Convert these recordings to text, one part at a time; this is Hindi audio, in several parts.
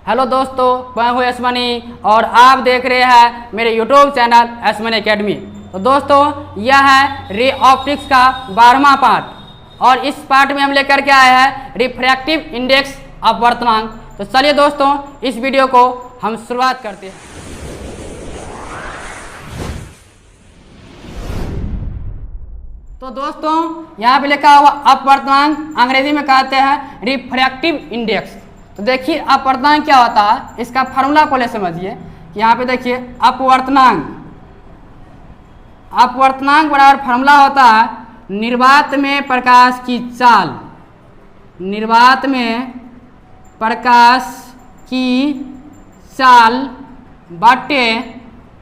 हेलो दोस्तों, मैं हूँ एसमनी और आप देख रहे हैं मेरे यूट्यूब चैनल एसमनी एकेडमी। तो दोस्तों, यह है रे ऑप्टिक्स का 12वां पार्ट और इस पार्ट में हम लेकर के आए हैं रिफ्रैक्टिव इंडेक्स अपवर्तनांक। तो चलिए दोस्तों, इस वीडियो को हम शुरुआत करते हैं। तो दोस्तों, यहाँ पे लिखा हुआ अपवर्तनांक अंग्रेजी में कहते हैं रिफ्रैक्टिव इंडेक्स। तो देखिए अपवर्तनांक क्या होता है, इसका फार्मूला पहले समझिए कि यहाँ पे देखिए अपवर्तनांक बराबर फार्मूला होता है निर्वात में प्रकाश की चाल, निर्वात में प्रकाश की चाल बटे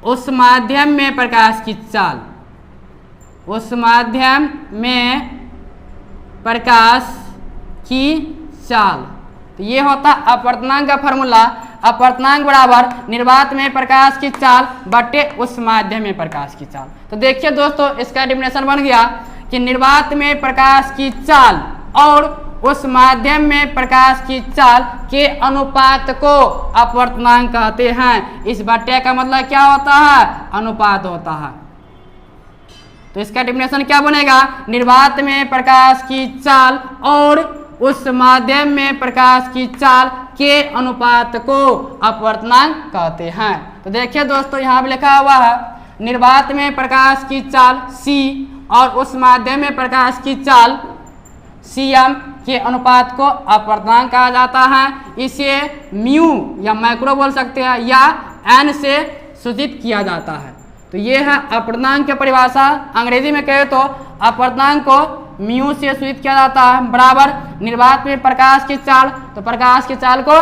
उस माध्यम में प्रकाश की चाल, उस माध्यम में प्रकाश की चाल। तो ये होता अपवर्तनांक का फार्मूला। अपवर्तनांक बराबर निर्वात में प्रकाश की चाल बटे उस माध्यम में प्रकाश की चाल। तो देखिए दोस्तों, इसका डेफिनेशन बन गया कि निर्वात में प्रकाश की चाल और उस माध्यम में प्रकाश की चाल के अनुपात को अपवर्तनांक कहते हैं। इस बटे का मतलब क्या होता है? अनुपात होता है। तो इसका डेफिनेशन क्या बनेगा? निर्वात में प्रकाश की चाल और उस माध्यम में प्रकाश की चाल के अनुपात को अपवर्तनांक कहते हैं। तो देखिए दोस्तों, यहाँ पे लिखा हुआ है निर्वात में प्रकाश की चाल C और उस माध्यम में प्रकाश की चाल Cm के अनुपात को अपवर्तनांक कहा जाता है। इसे म्यू या मैक्रो बोल सकते हैं या n से सूचित किया जाता है। तो ये है अपवर्तनांक की परिभाषा। अंग्रेजी में कहे तो अपवर्तनांक को म्यू से सूचित किया जाता है बराबर निर्वात में प्रकाश की चाल, तो प्रकाश की चाल को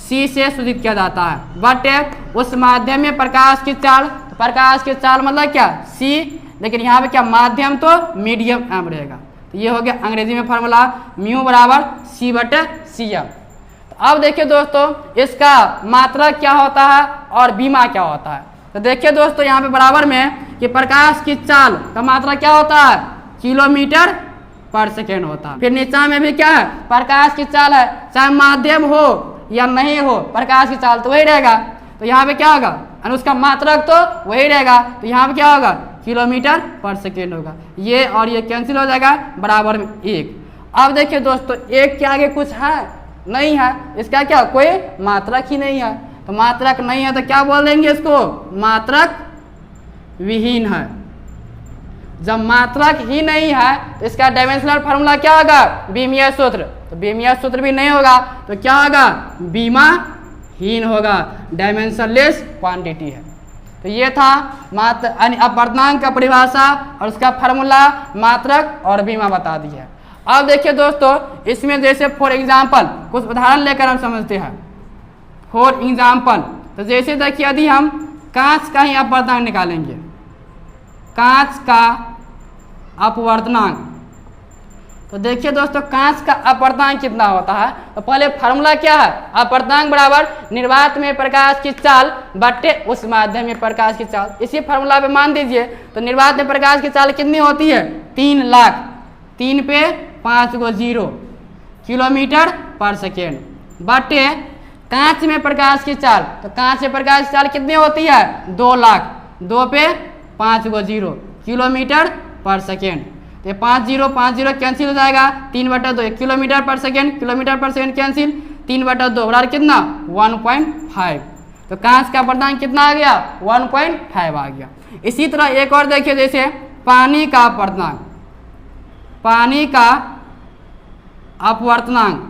C से सूचित किया जाता है बटे उस माध्यम में प्रकाश की चाल, तो प्रकाश की चाल मतलब क्या? C, लेकिन यहाँ पे क्या माध्यम तो मीडियम M रहेगा। तो ये हो गया अंग्रेजी में फार्मूला म्यू बराबर C बटे Cm। तो अब देखिए दोस्तों, इसका मात्रक क्या होता है और बीमा क्या होता है। तो देखिए दोस्तों, यहाँ पे बराबर में कि प्रकाश की चाल का मात्रा क्या होता है? किलोमीटर पर सेकेंड होता है। फिर नीचा में भी क्या है? प्रकाश की चाल है, चाहे माध्यम हो या नहीं हो, प्रकाश की चाल तो वही रहेगा। तो यहाँ पे क्या होगा? और उसका मात्रक तो वही रहेगा। तो यहाँ पे क्या होगा? किलोमीटर पर सेकेंड होगा। ये और ये कैंसिल हो जाएगा, बराबर में 1। अब देखिए दोस्तों, 1 के आगे कुछ है? नहीं है। इसका क्या? कोई मात्रक ही नहीं है। तो मात्रक नहीं है तो क्या बोल देंगे इसको? मात्रक विहीन है। जब मात्रक ही नहीं है तो इसका डायमेंशनल फार्मूला क्या होगा? बीमीय सूत्र। तो बीमीय सूत्र भी नहीं होगा तो क्या होगा? बीमाहीन होगा, डायमेंशनलेस क्वांटिटी है। तो ये था अपवर्तनांक का परिभाषा और उसका फार्मूला, मात्रक और बीमा बता दिया। अब देखिए दोस्तों, इसमें जैसे फॉर एग्जाम्पल कुछ उदाहरण लेकर हम समझते हैं। फॉर एग्जाम्पल, तो जैसे देखिए यदि हम कांच का ही अपवर्तनांक निकालेंगे, कांच का अपवर्तनांक, तो देखिए दोस्तों कांच का अपवर्तनांक कितना होता है। तो पहले फार्मूला क्या है? अपवर्तनांक बराबर निर्वात में प्रकाश की चाल बटे उस माध्यम में प्रकाश की चाल। इसी फार्मूला पे मान दीजिए तो निर्वात में प्रकाश की चाल कितनी होती है? 3 लाख, 3 पे 5 गो 0 किलोमीटर पर सेकेंड बटे कांच में प्रकाश की चाल, तो कांच में प्रकाश की चाल कितनी होती है? 2 लाख, 2 पे 5 गो 0 किलोमीटर पर सेकेंड। तो 5 0 कैंसिल हो जाएगा, 3/2 1 किलोमीटर पर सेकेंड, किलोमीटर पर सेकेंड कैंसिल, 3/2 बराबर कितना? 1.5। तो कांच का अपवर्तनांक कितना आ गया? 1.5 आ गया। इसी तरह एक और देखिए, जैसे पानी का अपवर्तनांक, पानी का अपवर्तनांक।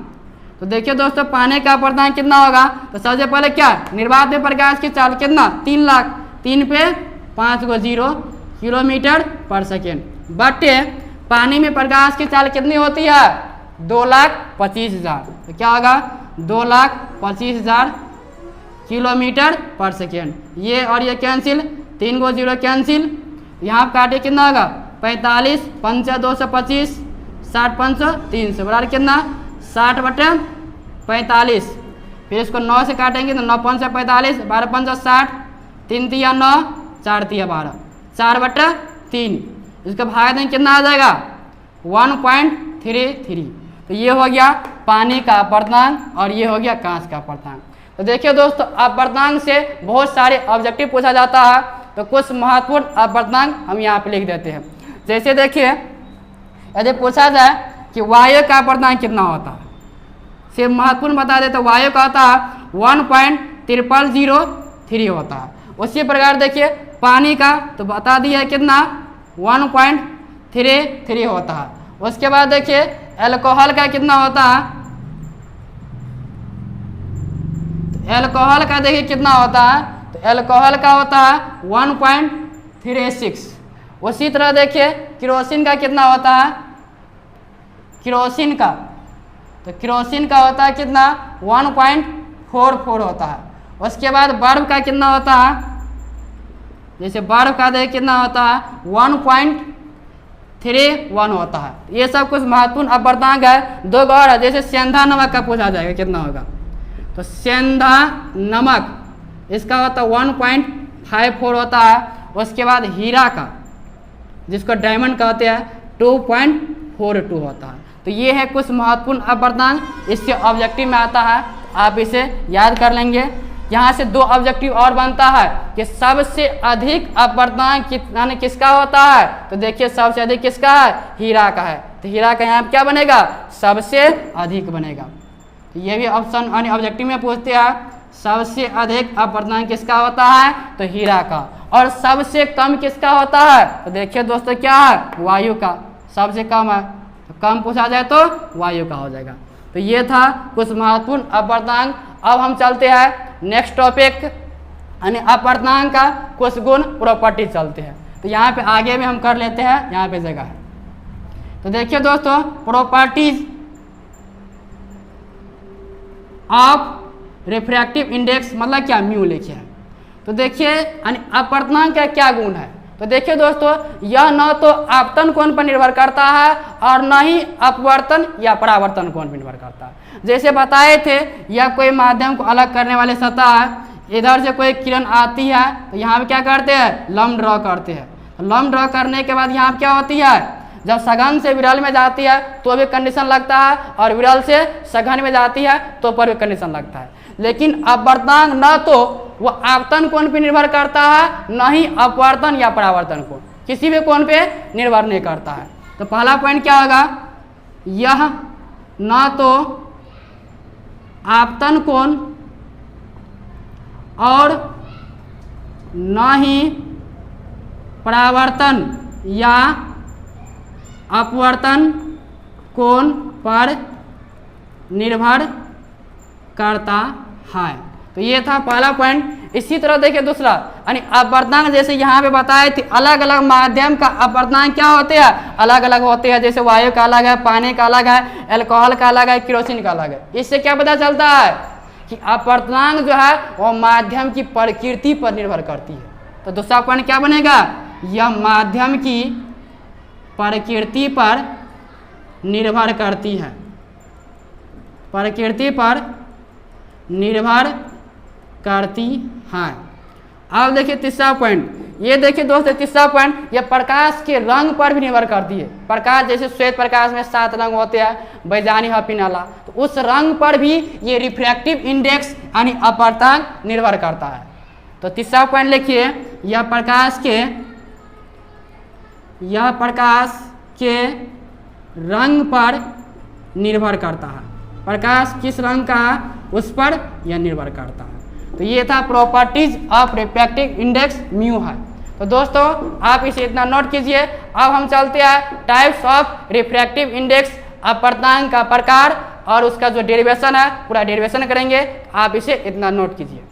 तो देखिए दोस्तों, पानी का अपवर्तनांक कितना होगा? तो सबसे पहले क्या? निर्वात में प्रकाश की चाल कितना? 3 लाख, 3 पे 5 गो 0 किलोमीटर पर सेकेंड बटे पानी में प्रकाश की चाल कितनी होती है? 2,25,000। तो क्या होगा? 2,25,000 किलोमीटर पर सेकेंड। ये और ये कैंसिल, 3 गो 0 कैंसिल, यहाँ काटे कितना होगा? 45, 5 225, 60 5 300 बराबर कितना? 60/45। फिर इसको 9 से काटेंगे तो 9 5 45, 12 5 60, 3 3 9, 4 3 12, 4/3। इसको भाग देंगे कितना आ जाएगा? 1.33। तो ये हो गया पानी का अपर्धांक और ये हो गया कांच का अपर्धांक। तो देखिए दोस्तों, अपर्धांक से बहुत सारे ऑब्जेक्टिव पूछा जाता है, तो कुछ महत्वपूर्ण अपर्धांक हम यहाँ पे लिख देते हैं। जैसे देखिए, यदि पूछा जाए कि वायु का अपर्धांक कितना होता है, सिर्फ महत्वपूर्ण बता देते, तो वायु का होता है 1.0003 होता है। उसी प्रकार देखिए पानी का तो बता दिया कितना 1.33 होता है। उसके बाद देखिए अल्कोहल का कितना होता है, तो अल्कोहल का देखिए कितना होता है, तो अल्कोहल का होता है 1.36। उसी तरह देखिए केरोसिन का कितना होता है, केरोसिन का, तो केरोसिन का होता है कितना 1.44 होता है। उसके बाद बर्फ का कितना होता है, जैसे बर्फ का देखिए कितना होता है 1.31 होता है। ये सब कुछ महत्वपूर्ण अपर्धांक है। दो और है, जैसे सेंधा नमक का पूछा जाएगा कितना होगा, तो सेंधा नमक इसका होता है 1.54 होता है। उसके बाद हीरा का, जिसको डायमंड कहते हैं, 2.42 होता है। तो ये है कुछ महत्वपूर्ण अपर्धांक, इससे ऑब्जेक्टिव में आता है, आप इसे याद कर लेंगे। यहाँ से दो ऑब्जेक्टिव और बनता है कि सबसे अधिक अपर्धांक यानी किसका होता है, तो देखिए सबसे अधिक किसका है, हीरा का है। तो हीरा का यहाँ क्या बनेगा, सबसे अधिक बनेगा। तो ये भी ऑप्शन यानी ऑब्जेक्टिव में पूछते हैं, सबसे अधिक अपर्धांक किसका होता है, तो हीरा का। और सबसे कम किसका होता है, तो देखिए दोस्तों क्या है, वायु का सबसे कम है। तो कम पूछा जाए तो वायु का हो जाएगा। तो ये था कुछ महत्वपूर्ण अपर्धांक। अब हम चलते हैं नेक्स्ट टॉपिक यानी अपर्धांक का कुछ गुण प्रॉपर्टी चलते हैं। तो यहाँ पे आगे में हम कर लेते हैं, यहाँ पे जगह है। तो देखिए दोस्तों, प्रॉपर्टीज ऑफ रिफ्रैक्टिव इंडेक्स मतलब क्या, म्यू लिखे हैं। तो देखिए यानी अपर्धांक का क्या गुण है, तो देखिए दोस्तों, यह न तो आपतन कोण पर निर्भर करता है और न ही अपवर्तन या परावर्तन कोण पर निर्भर करता है। जैसे बताए थे, यह कोई माध्यम को अलग करने वाले सतह है, इधर से कोई किरण आती है तो यहाँ पे क्या करते हैं, लंब ड्रॉ करते हैं। तो लंब ड्रॉ करने के बाद यहाँ क्या होती है, जब सघन से विरल में जाती है तो भी कंडीशन लगता है, और विरल से सघन में जाती है तो पर भी कंडीशन लगता है। लेकिन अपर्धांक न तो वह आपतन कोण पर निर्भर करता है, न ही अपवर्तन या परावर्तन कोण, किसी भी कोण पे निर्भर नहीं करता है। तो पहला पॉइंट क्या होगा, यह न तो आपतन कोण और न ही परावर्तन या अपवर्तन कोण पर निर्भर करता है। तो ये था पहला पॉइंट। इसी तरह देखिए दूसरा, यानी अपर्धांक जैसे यहाँ पे बताए थे, अलग अलग माध्यम का अपर्धांक क्या होते हैं, अलग अलग होते हैं। जैसे वायु का अलग है, पानी का अलग है, अल्कोहल का अलग है, केरोसिन का अलग है। इससे क्या पता चलता है कि अपर्धांक जो है वो माध्यम की प्रकृति पर निर्भर करती है। तो दूसरा पॉइंट क्या बनेगा, यह माध्यम की प्रकृति पर निर्भर करती है, प्रकृति पर निर्भर करती है। अब देखिए तीसरा पॉइंट, ये देखिए दोस्तों तीसरा पॉइंट, ये प्रकाश के रंग पर भी निर्भर करती है। प्रकाश जैसे श्वेत प्रकाश में 7 रंग होते हैं, बैजानी है, पिनाला, तो उस रंग पर भी ये रिफ्रैक्टिव इंडेक्स यानी अपर्धांक निर्भर करता है। तो तीसरा पॉइंट लिखिए, यह प्रकाश के रंग पर निर्भर करता है। प्रकाश किस रंग का है उस पर यह निर्भर करता है। तो ये था properties of refractive index mu है। तो दोस्तों आप इसे इतना नोट कीजिए। अब हम चलते हैं टाइप्स ऑफ रिफ्रैक्टिव इंडेक्स, अपर्धांक का प्रकार और उसका जो डेरिवेशन है पूरा डेरिवेशन करेंगे। आप इसे इतना नोट कीजिए।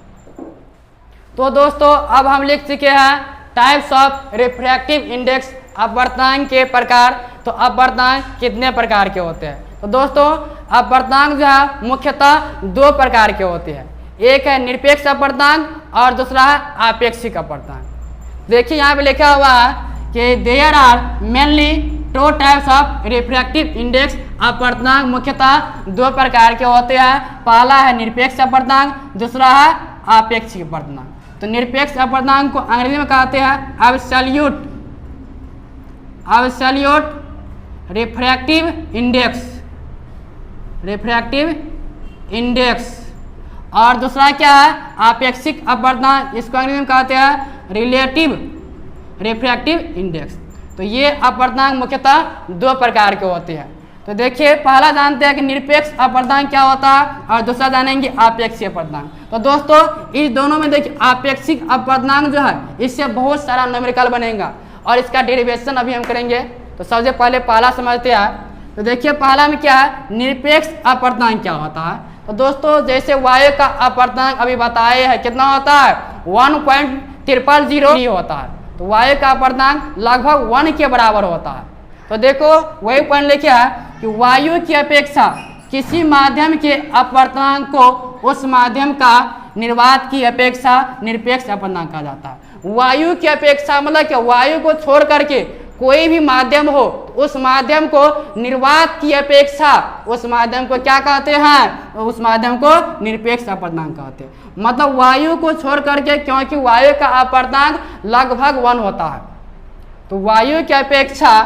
तो दोस्तों अब हम लिख चुके हैं टाइप्स ऑफ रिफ्रैक्टिव इंडेक्स, अपर्धांक के प्रकार। तो अपर्धांक कितने प्रकार के होते हैं, तो दोस्तों अपर्धांक जो है मुख्यतः 2 प्रकार के होते हैं। एक है निरपेक्ष अपर्धांक और दूसरा है आपेक्षिक अपर्धांक। देखिए यहाँ पे लिखा हुआ है कि there are mainly 2 types of refractive index. अपर्धांक मुख्यतः 2 प्रकार के होते हैं। पहला है निरपेक्ष अपर्धांक, दूसरा है आपेक्षिक अपर्धांक। तो निरपेक्ष अपर्धांक को अंग्रेजी में कहते हैं absolute refractive index. Refractive index. और दूसरा क्या है, आपेक्षिक अपवर्तनांक, इसको अंग्रेजी में कहते हैं रिलेटिव रिफ्रैक्टिव इंडेक्स। तो ये अपवर्तनांक मुख्यतः दो प्रकार के होते हैं। तो देखिए पहला जानते हैं कि निरपेक्ष अपवर्तनांक क्या होता है और दूसरा जानेंगे आपेक्षिक अपवर्तनांक। तो दोस्तों इस दोनों में देखिए आपेक्षिक अपवर्तनांक जो है इससे बहुत सारा न्यूमेरिकल बनेगा और इसका डेरिवेशन अभी हम करेंगे। तो सबसे पहले पहला समझते हैं। तो देखिए पहला में क्या है, निरपेक्ष अपवर्तनांक क्या होता है। तो दोस्तों जैसे वायु का अपवर्तनांक अभी बताए है कितना होता है 1.000 होता है। तो वायु का अपवर्तनांक लगभग 1 के बराबर होता है। तो देखो वही पॉइंट लिखा है कि वायु की अपेक्षा किसी माध्यम के अपवर्तनांक को उस माध्यम का निर्वात की अपेक्षा निरपेक्ष अपवर्तनांक कहा जाता है। वायु की अपेक्षा मतलब कि वायु को छोड़ करके कोई भी माध्यम हो तो उस माध्यम को निर्वात की अपेक्षा उस माध्यम को क्या कहते हैं, उस माध्यम को निरपेक्ष अपवर्तनांक कहते हैं। मतलब वायु को छोड़ करके, क्योंकि वायु का अपवर्तनांक लगभग 1 होता है। तो वायु की अपेक्षा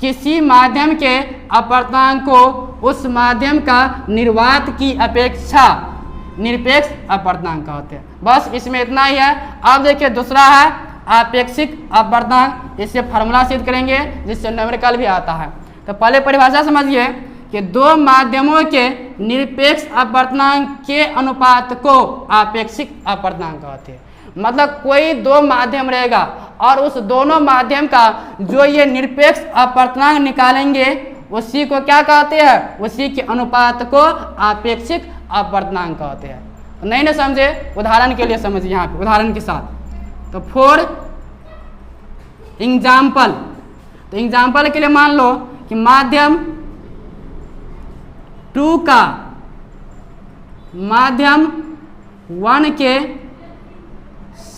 किसी माध्यम के अपवर्तनांक को उस माध्यम का निर्वात की अपेक्षा निरपेक्ष अपवर्तनांक कहते हैं। बस इसमें इतना ही है। अब देखिए दूसरा है आपेक्षिक अपवर्तनांक। इससे फार्मूला सिद्ध करेंगे जिससे न्यूमेरिकल भी आता है। तो पहले परिभाषा समझिए कि दो माध्यमों के निरपेक्ष अपवर्तनांक के अनुपात को आपेक्षिक अपवर्तनांक कहते हैं। मतलब कोई दो माध्यम रहेगा और उस दोनों माध्यम का जो ये निरपेक्ष अपवर्तनांक निकालेंगे उसी को क्या कहते हैं, उसी के अनुपात को आपेक्षिक अपवर्तनांक कहते हैं। तो नहीं ना समझे, उदाहरण के लिए समझिए यहाँ पे उदाहरण के साथ। तो फॉर एग्जाम्पल, तो एग्जाम्पल के लिए मान लो कि माध्यम 2 का माध्यम 1 के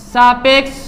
सापेक्ष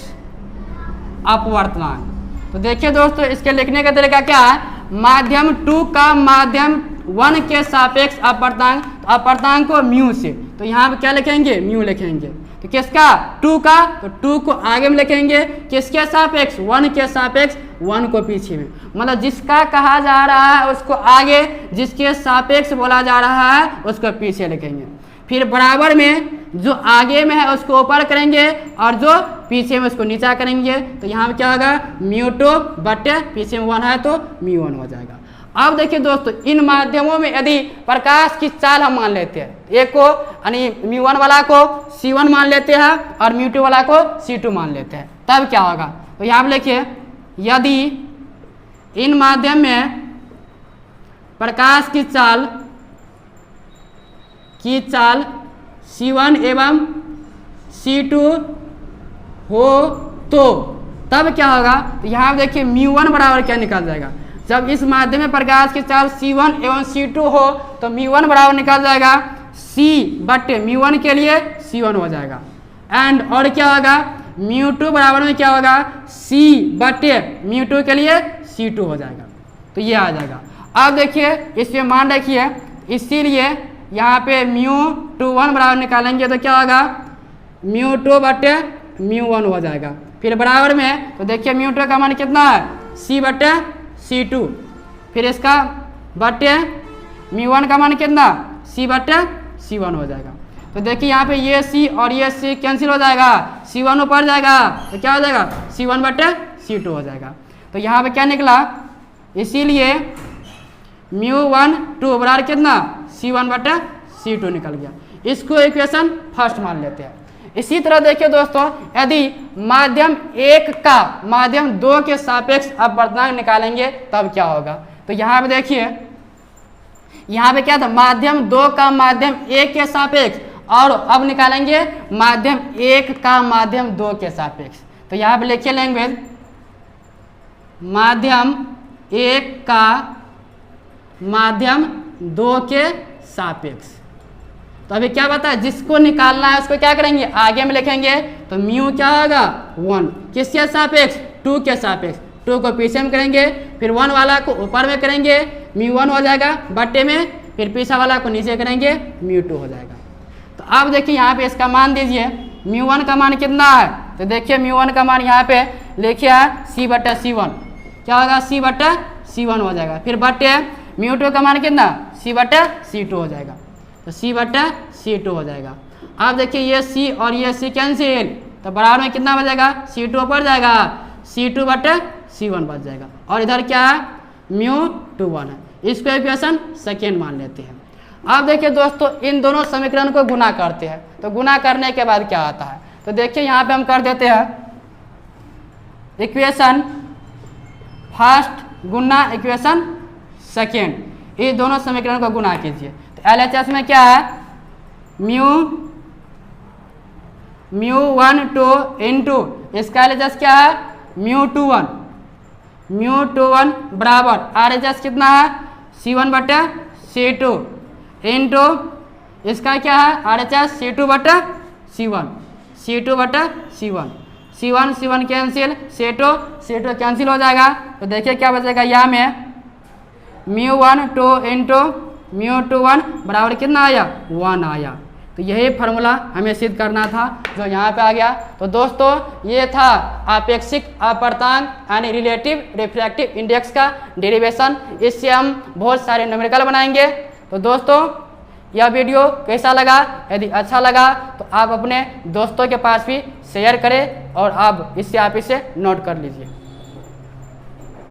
अपवर्तनांक। तो देखिए दोस्तों इसके लिखने का तरीका क्या है, माध्यम 2 का माध्यम 1 के सापेक्ष अपवर्तनांक, तो अपवर्तनांक को म्यू से, तो यहाँ पे क्या लिखेंगे, म्यू लिखेंगे। तो किसका, 2 का, तो 2 को आगे में लिखेंगे, किसके सापेक्ष, 1 के सापेक्ष, 1 को पीछे में। मतलब जिसका कहा जा रहा है उसको आगे, जिसके सापेक्ष बोला जा रहा है उसको पीछे लिखेंगे। फिर बराबर में जो आगे में है उसको ऊपर करेंगे और जो पीछे में उसको नीचा करेंगे। तो यहाँ पे क्या होगा, μ2 बटे पीछे में 1 है तो μ1 हो जाएगा। अब देखिए दोस्तों इन माध्यमों में यदि प्रकाश की चाल हम मान लेते हैं, एक को यानी μ1 वाला को C1 मान लेते हैं और μ2 वाला को C2 मान लेते हैं, तब क्या होगा। तो यहाँ पे लिखिए यदि इन माध्यम में प्रकाश की चाल C1 एवं C2 हो तो तब क्या होगा। तो यहाँ पे देखिए μ1 बराबर क्या निकल जाएगा, जब इस माध्यम में प्रकाश की चाल C1 एवं C2 हो तो μ1 बराबर निकल जाएगा C बटे μ1 के लिए C1 हो जाएगा। एंड और क्या होगा, μ2 बराबर में क्या होगा, C बटे μ2 के लिए C2 हो जाएगा। तो ये आ जाएगा। अब देखिए इसमें मान रखिए, इसीलिए यहाँ पे μ21 बराबर निकालेंगे तो क्या होगा, μ2 बटे μ1 हो जाएगा। फिर बराबर में तो देखिए μ2 का मान कितना है, C बटे C2, फिर इसका बटे μ1 का मान कितना, C बटे C1 हो जाएगा। तो देखिए यहाँ पे ये C और ये C कैंसिल हो जाएगा, C1 ऊपर जाएगा तो क्या हो जाएगा, C1 बटे C2 हो जाएगा। तो यहाँ पे क्या निकला, इसीलिए μ1 2 बराबर कितना, C1 बटे C2 निकल गया। इसको इक्वेशन फर्स्ट मान लेते हैं। इसी तरह देखिए दोस्तों यदि माध्यम 1 का माध्यम 2 के सापेक्ष अपवर्तनांक निकालेंगे तब क्या होगा। तो यहाँ पे देखिए, यहाँ पे क्या था, माध्यम 2 का माध्यम 1 के सापेक्ष, और अब निकालेंगे माध्यम 1 का माध्यम 2 के सापेक्ष। तो यहाँ पे लिखिए लैंग्वेज, माध्यम 1 का माध्यम 2 के सापेक्ष। तो अभी क्या बता, जिसको निकालना है उसको क्या करेंगे, आगे में लिखेंगे। तो म्यू क्या होगा 1, किसके सापेक्ष, 2 के सापेक्ष, 2 को पीछे में करेंगे, फिर 1 वाला को ऊपर में करेंगे, μ1 हो जाएगा बट्टे में, फिर पीछे वाला को नीचे करेंगे, μ2 हो जाएगा। तो अब देखिए यहाँ पे इसका मान दीजिए, μ1 का मान कितना है। तो देखिए μ1 का मान यहाँ पे लिखिए C बटा C1, क्या होगा, C बटा C1 हो जाएगा। फिर बटे म्यू टू का मान कितना C/C2 हो जाएगा, तो C/C2 हो जाएगा। अब देखिए ये C और ये C कैंसिल, तो बराबर में कितना बचेगा, C2 ऊपर जाएगा, C2/C1 बच जाएगा। और इधर क्या है, μ2 है, इसको इक्वेशन सेकेंड मान लेते हैं। अब देखिए दोस्तों इन दोनों समीकरण को गुना करते हैं, तो गुना करने के बाद क्या आता है, तो देखिए यहाँ पे हम कर देते हैं इक्वेशन फर्स्ट गुना इक्वेशन सेकेंड, ये दोनों समीकरण को गुना कीजिए। तो LHS में क्या है, μ1 2 इंटू इसका LHS क्या है, μ21 बराबर RHS कितना है, C1/C2 इंटू इसका क्या है RHS C2/C1 cancel, C2 cancel हो जाएगा। तो देखिए क्या बचेगा, यहाँ में μ1 2 इंटू μ21 बराबर कितना आया, 1 आया। तो यही फार्मूला हमें सिद्ध करना था जो यहाँ पे आ गया। तो दोस्तों ये था आपेक्षिक अपर्तांक यानी रिलेटिव रिफ्रैक्टिव इंडेक्स का डेरिवेशन। इससे हम बहुत सारे न्यूमेरिकल बनाएंगे। तो दोस्तों यह वीडियो कैसा लगा, यदि अच्छा लगा तो आप अपने दोस्तों के पास भी शेयर करें और आप इसे नोट कर लीजिए।